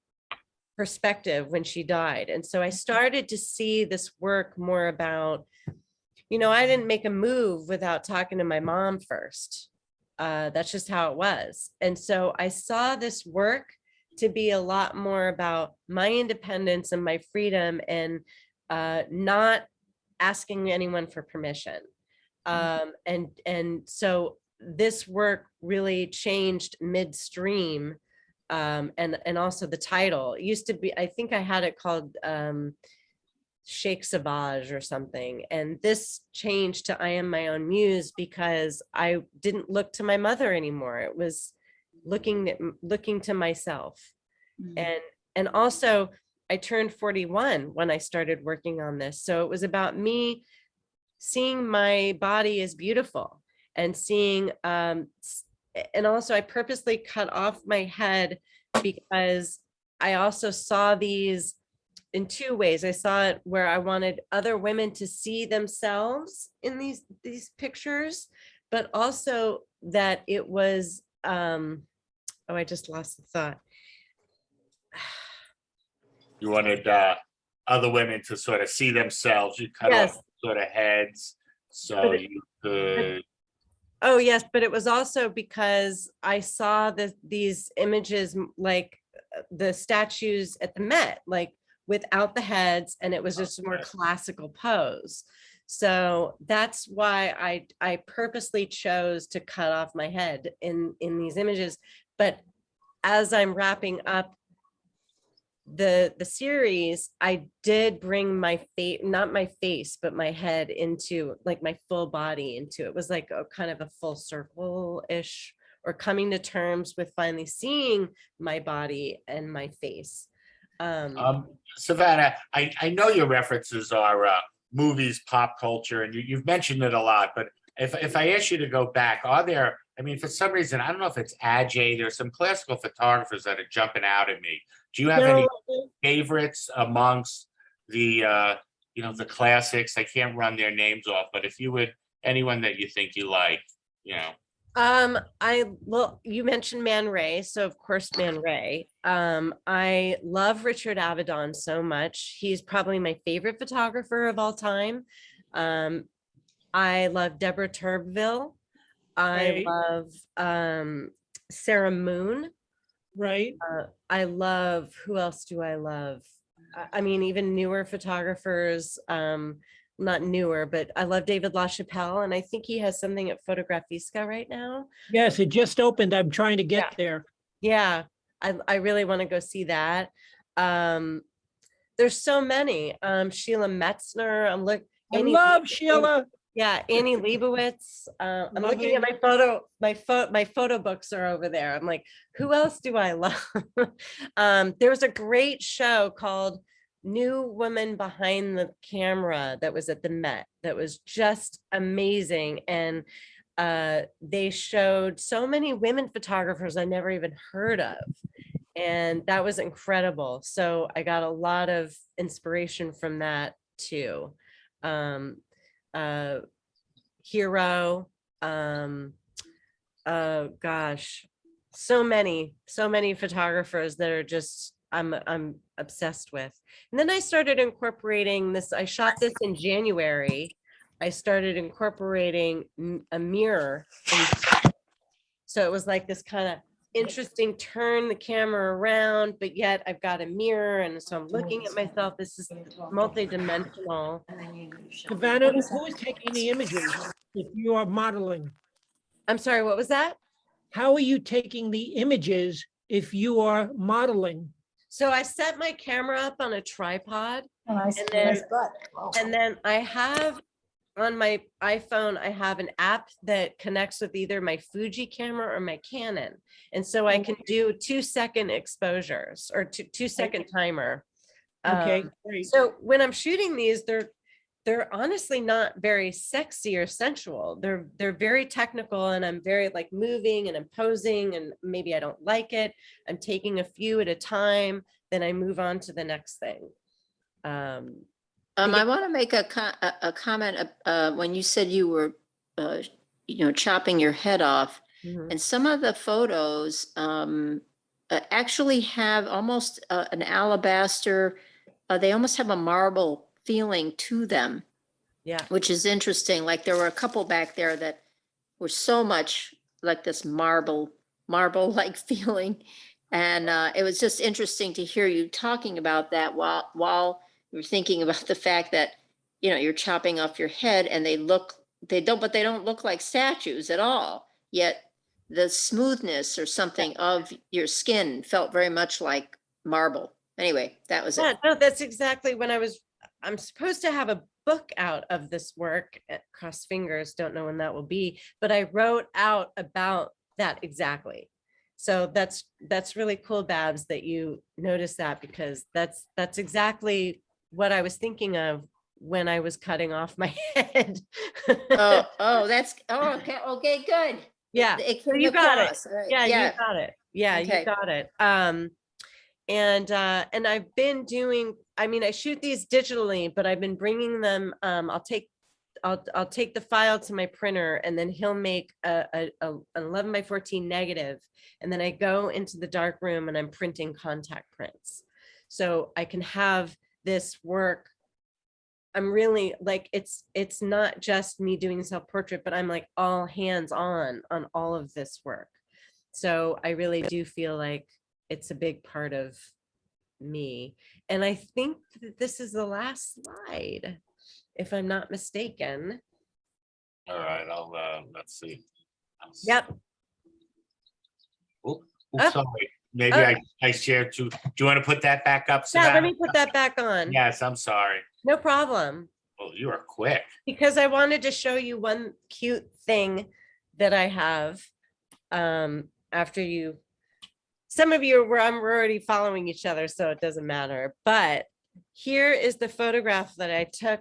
perspective when she died. And so I started to see this work more about, you know, I didn't make a move without talking to my mom first. That's just how it was. And so I saw this work to be a lot more about my independence and my freedom, and not asking anyone for permission. And so this work really changed midstream. And also the title, it used to be, I think I had it called Shake Sauvage or something. And this changed to I Am My Own Muse, because I didn't look to my mother anymore. It was looking to myself. And also I turned 41 when I started working on this. So it was about me seeing my body as beautiful, and seeing, and also I purposely cut off my head, because I also saw these in two ways. I saw it where I wanted other women to see themselves in these pictures, but also that it was I just lost the thought. You wanted other women to sort of see themselves. You cut Yes. off sort of heads so But you could. Oh, yes, but it was also because I saw these images like the statues at the Met, like without the heads, and it was just a more Okay. classical pose. So that's why I purposely chose to cut off my head in these images. But as I'm wrapping up the series, I did bring my face, not my face, but my head into, like, my full body into it. It was like a kind of a full circle-ish, or coming to terms with finally seeing my body and my face. Savannah, I know your references are movies, pop culture, and you've mentioned it a lot, but if I ask you to go back, are there, I mean, for some reason, I don't know if it's Ajay, there's some classical photographers that are jumping out at me. Do you have any No, favorites amongst the the classics? I can't run their names off, but if you would, anyone that you think you like, you know. Well, you mentioned Man Ray, so of course Man Ray. I love Richard Avedon so much. He's probably my favorite photographer of all time. I love Deborah Turbeville. I Right. love Sarah Moon. right. I love, who else do I love? I mean, even newer photographers, not newer, but I love David LaChapelle, and I think he has something at Photographisca right now. Yes, it just opened. I'm trying to get there. Yeah, I really want to go see that. There's so many. Sheila Metzner. I'm look. I Annie love Leibovitz. Sheila. Yeah, Annie Leibovitz. I'm looking at Lovely. my photo books are over there. I'm like, who else do I love? There was a great show called New Woman Behind the Camera that was at the Met that was just amazing. And they showed so many women photographers I never even heard of. And that was incredible. So I got a lot of inspiration from that too. Hero, gosh, so many photographers that are just I'm obsessed with. And then I started incorporating this. I shot this in January. I started incorporating a mirror. So it was like this kind of interesting turn the camera around, but yet I've got a mirror, and so I'm looking at myself. This is multi-dimensional. Savannah, who is taking the images if you are modeling? I'm sorry, what was that? How are you taking the images if you are modeling? So I set my camera up on a tripod, Nice, and then- nice butt. Wow. and then I have on my iPhone, I have an app that connects with either my Fuji camera or my Canon. And so I can do 2-second exposures, or two-second timer. Okay, great. So when I'm shooting these, they're honestly not very sexy or sensual. They're very technical, and I'm very like moving and I'm posing, and maybe I don't like it. I'm taking a few at a time, then I move on to the next thing. I want to make a comment when you said you were, chopping your head off. Mhm. And some of the photos actually have almost an alabaster, they almost have a marble feeling to them, Yeah. which is interesting. Like there were a couple back there that were so much like this marble-like feeling. And it was just interesting to hear you talking about that while you're thinking about the fact that, you're chopping off your head, and they don't look like statues at all. Yet the smoothness or something of your skin felt very much like marble. Anyway, that was Yeah, it. no, that's exactly when I'm supposed to have a book out of this work, at cross fingers, don't know when that will be, but I wrote out about that exactly. So that's really cool, Babs, that you noticed that, because that's exactly what I was thinking of when I was cutting off my head. Okay, good. Yeah, It so came you got it. across, right? Yeah, you got it. Yeah, you Okay. got it. And I've been doing, I mean, I shoot these digitally, but I've been bringing them, I'll I'll take the file to my printer, and then he'll make an 11 by 14 negative, and then I go into the dark room and I'm printing contact prints. So I can have this work. I'm really like, it's not just me doing self-portrait, but I'm like all hands on all of this work. So I really do feel like it's a big part of me. And I think that this is the last slide, if I'm not mistaken. All right, I'll, let's see. Yep. Oh, Oh. sorry. Maybe Oh. I shared too. Do you want to put that back up, Yeah, let Savannah? me put that back on. Yes, I'm sorry. No problem. Well, you are quick. Because I wanted to show you one cute thing that I have. After you, some of you were, I'm already following each other, so it doesn't matter. But here is the photograph that I took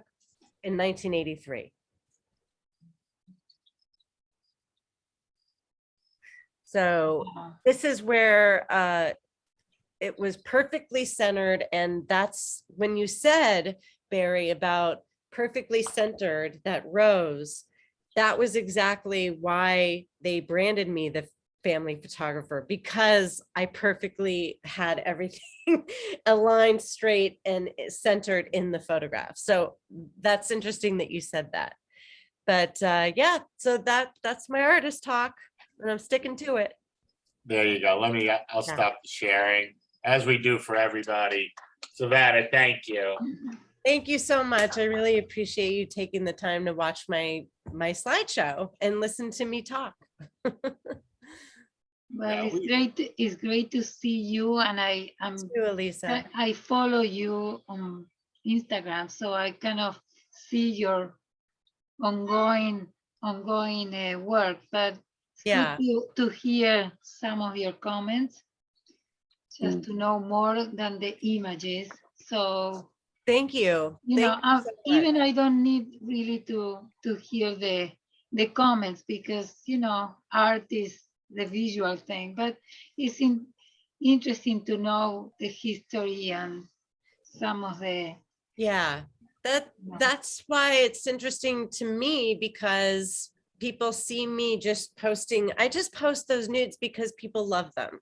in 1983. So this is where it was perfectly centered. And that's when you said, Barry, about perfectly centered, that rose, that was exactly why they branded me the family photographer, because I perfectly had everything aligned straight and centered in the photograph. So that's interesting that you said that. But yeah, so that's my artist talk, and I'm sticking to it. There you go. I'll stop the sharing, as we do for everybody. Savannah, thank you. Thank you so much. I really appreciate you taking the time to watch my slideshow and listen to me talk. Well, it's great to see you, and Thank you, Elisa. I follow you on Instagram, so I kind of see your ongoing work. But it's Yeah. good to hear some of your comments, just to know more than the images. So Thank you. you know, Thank you so much. even I don't need really to hear the comments, because you know, art is the visual thing, but it's interesting to know the history and some of the Yeah, that's why it's interesting to me, because people see me just posting. I just post those nudes because people love them.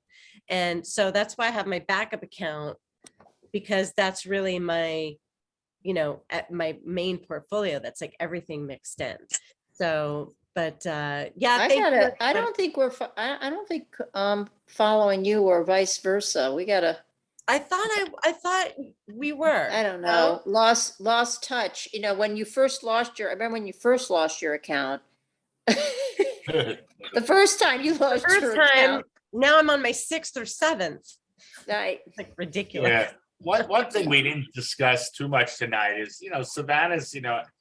And so that's why I have my backup account, because that's really my, at my main portfolio. That's like everything mixed in. So, but yeah, I don't think I don't think following you or vice versa. We gotta. I thought we were. I don't know. Lost touch. You know, when you first lost I remember when you first lost your account. The first time you lost your account. Now I'm on my 6th or 7th. Right. It's like ridiculous. Yeah. One thing we didn't discuss too much tonight is, Savannah's,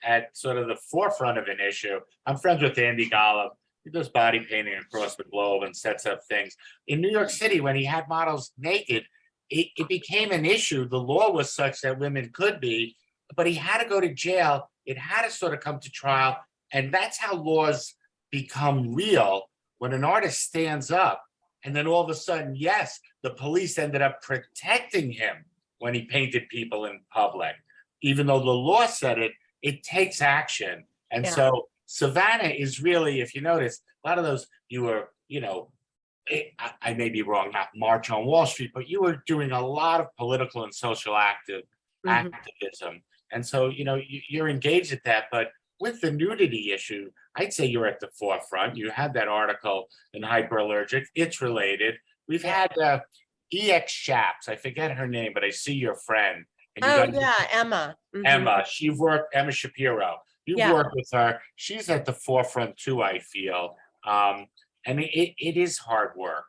at sort of the forefront of an issue. I'm friends with Andy Golub. He does body painting across the globe and sets up things. In New York City, when he had models naked, it became an issue. The law was such that women could be, but he had to go to jail. It had to sort of come to trial. And that's how laws become real, when an artist stands up. And then all of a sudden, yes, the police ended up protecting him when he painted people in public. Even though the law said it, it takes action. And so Savannah is really, if you notice, a lot of those, you were, I may be wrong, not March on Wall Street, but you were doing a lot of political and social activism. And so, you're engaged at that. But with the nudity issue, I'd say you're at the forefront. You had that article in Hyperallergic. It's related. We've had EX Chaps. I forget her name, but I see your friend. And Emma. Emma. Emma Shapiro. You've worked with her. She's at the forefront too, I feel. And it is hard work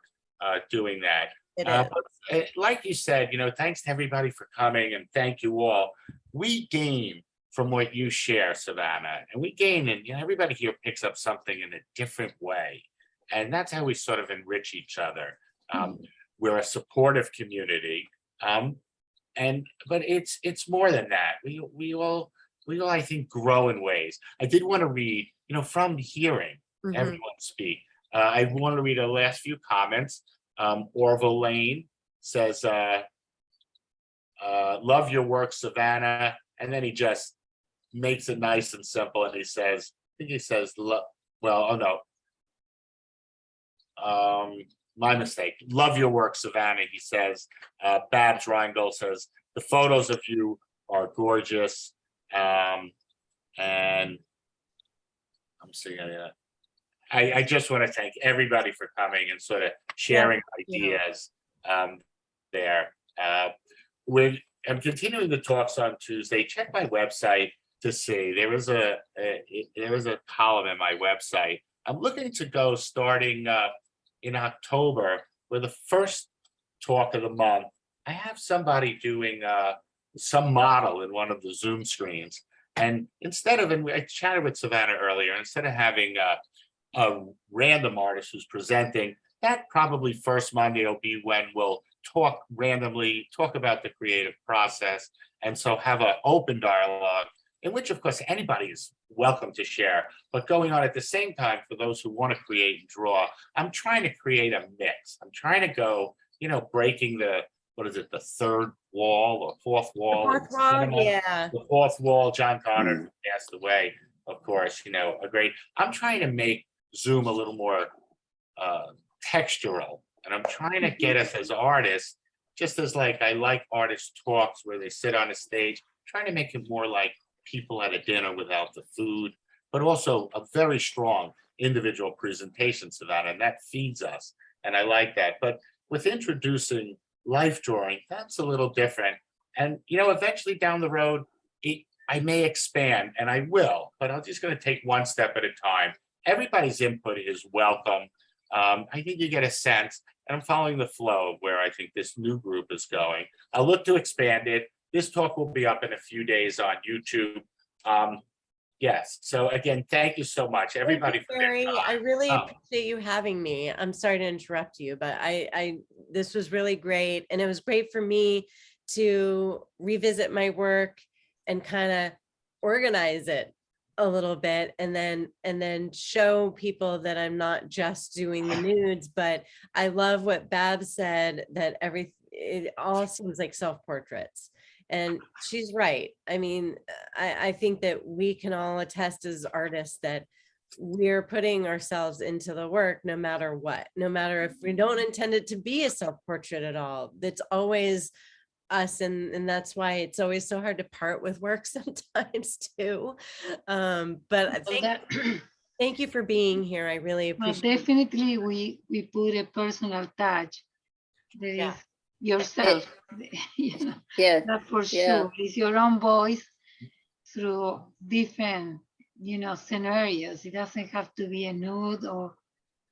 doing that. It is. But like you said, thanks to everybody for coming, and thank you all. We gain from what you share, Savannah, and we gain, and everybody here picks up something in a different way, and that's how we sort of enrich each other. We're a supportive community, but it's more than that. We all I think grow in ways. I did want to read, from hearing everyone speak. I want to read the last few comments. Orville Lane says, "Love your work, Savannah," and then he just makes it nice and simple, and he says, I think he says, well, oh no. My mistake. Love your work, Savannah, he says. Babs Reingold says, the photos of you are gorgeous. And I'm seeing I just want to thank everybody for coming and sort of sharing ideas there. I'm continuing the talks on Tuesday. Check my website to see. There was a column in my website. I'm looking to go starting in October for the first talk of the month. I have somebody doing some model in one of the Zoom screens. And instead of, and I chatted with Savannah earlier, instead of having a random artist who's presenting, that probably first Monday will be when we'll talk randomly, talk about the creative process. And so have an open dialogue in which, of course, anybody is welcome to share, but going on at the same time for those who want to create and draw. I'm trying to create a mix. I'm trying to go, breaking the, what is it, the third wall or fourth wall? Fourth wall, yeah. The fourth wall. John Connor who passed away, of course, a great. I'm trying to make Zoom a little more textural, and I'm trying to get us as artists, just as like I like artist talks where they sit on a stage, trying to make it more like people at a dinner without the food, but also a very strong individual presentation, Savannah, and that feeds us. And I like that. But with introducing life drawing, that's a little different. And, eventually down the road, I may expand, and I will, but I'm just going to take one step at a time. Everybody's input is welcome. I think you get a sense, and I'm following the flow of where I think this new group is going. I'll look to expand it. This talk will be up in a few days on YouTube. Yes. So again, thank you so much, everybody. Thank you, Barry. I really appreciate you having me. I'm sorry to interrupt you, but this was really great, and it was great for me to revisit my work and kind of organize it a little bit, and then show people that I'm not just doing the nudes. But I love what Bab said, that it all seems like self-portraits. And she's right. I mean, I think that we can all attest as artists that we're putting ourselves into the work no matter what, no matter if we don't intend it to be a self-portrait at all. It's always us, and that's why it's always so hard to part with work sometimes too. But I thank you for being here. I really appreciate it. Definitely we put a personal touch. There is yourself. Yeah, That for sure. It's your own voice through different, scenarios. It doesn't have to be a nude, or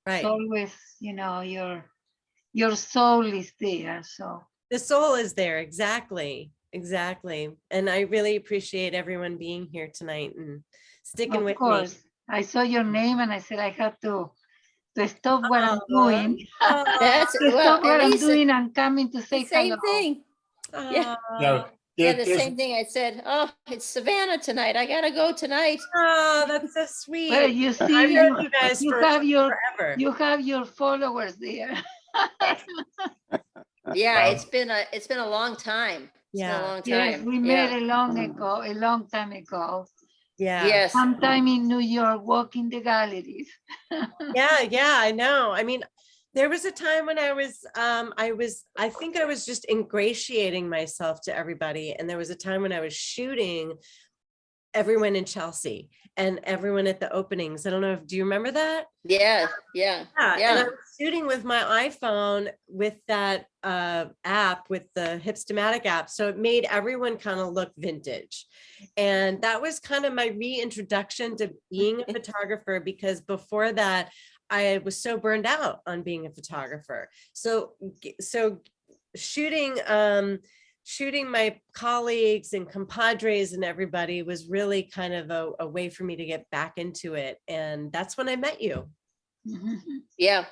it's always, your soul is there. So the soul is there. Exactly. And I really appreciate everyone being here tonight and sticking with me. I saw your name and I said I have to stop what I'm doing. That's stop what I'm doing and coming to say same hello. thing. The same thing. I said, oh, it's Savannah tonight. I gotta go tonight. Oh, that's so sweet. Well, you see, I've known you guys forever. You have your followers there. Yeah, it's been a long time. It's been a long time. Yes, we met a long time ago. Yeah. Yes. Sometime in New York, walking the galleries. Yeah, I know. I mean, there was a time when I think I was just ingratiating myself to everybody. And there was a time when I was shooting everyone in Chelsea and everyone at the openings. I don't know do you remember that? Yeah. And I was shooting with my iPhone with that app, with the Hipstamatic app. So it made everyone kind of look vintage. And that was kind of my reintroduction to being a photographer, because before that, I was so burned out on being a photographer. So shooting my colleagues and compadres and everybody was really kind of a way for me to get back into it. And that's when I met you. Yeah.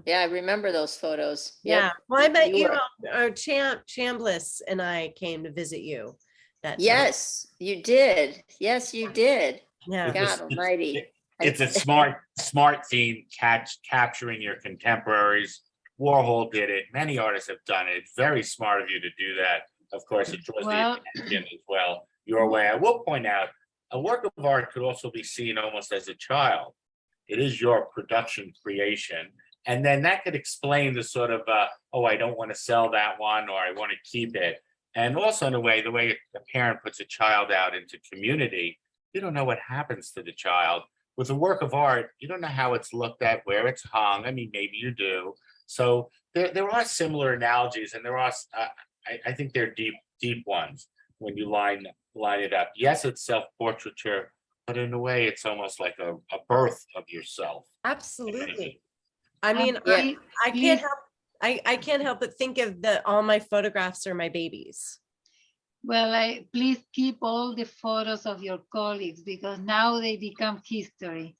I remember those photos. Yeah. Well, I met you, Chambliss and I came to visit you. Yes, you did. Yes, you did. Yeah. God almighty. It's a smart theme, capturing your contemporaries. Warhol did it. Many artists have done it. It's very smart of you to do that. Of course, it draws the attention as well your way. I will point out, a work of art could also be seen almost as a child. It is your production creation. And then that could explain the sort of, oh, I don't want to sell that one, or I want to keep it. And also in a way, the way a parent puts a child out into community, you don't know what happens to the child. With a work of art, you don't know how it's looked at, where it's hung. I mean, maybe you do. So there are similar analogies, and there are, I think they're deep ones when you line it up. Yes, it's self-portraiture, but in a way, it's almost like a birth of yourself. Absolutely. I mean, Yeah. I can't help, I can't help but think of all my photographs are my babies. Well, please keep all the photos of your colleagues because now they become history.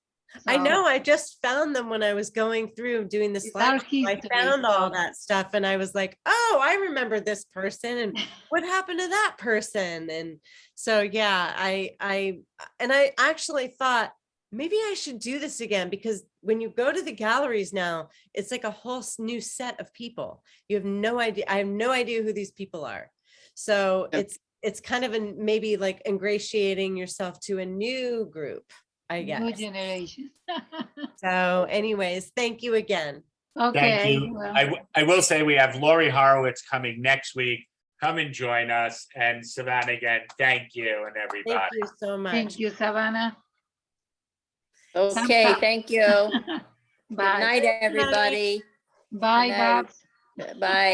I So know, I just found them when I was going through doing the It's our slide. I history, found all so- that stuff and I was like, oh, I remember this person and what happened to that person? And so, yeah, I actually thought maybe I should do this again, because when you go to the galleries now, it's like a whole new set of people. You have no idea. I have no idea who these people are. So Yep. it's kind of maybe like ingratiating yourself to a new group, I New guess. generation. So anyways, thank you again. Thank Okay. you. Well, I will say we have Lori Horowitz coming next week. Come and join us. And Savannah, again, thank you and Thank everybody. you so much. thank you, Savannah. Okay, thank you. Good Bye. night, everybody. Bye, Good night. Babs. Bye.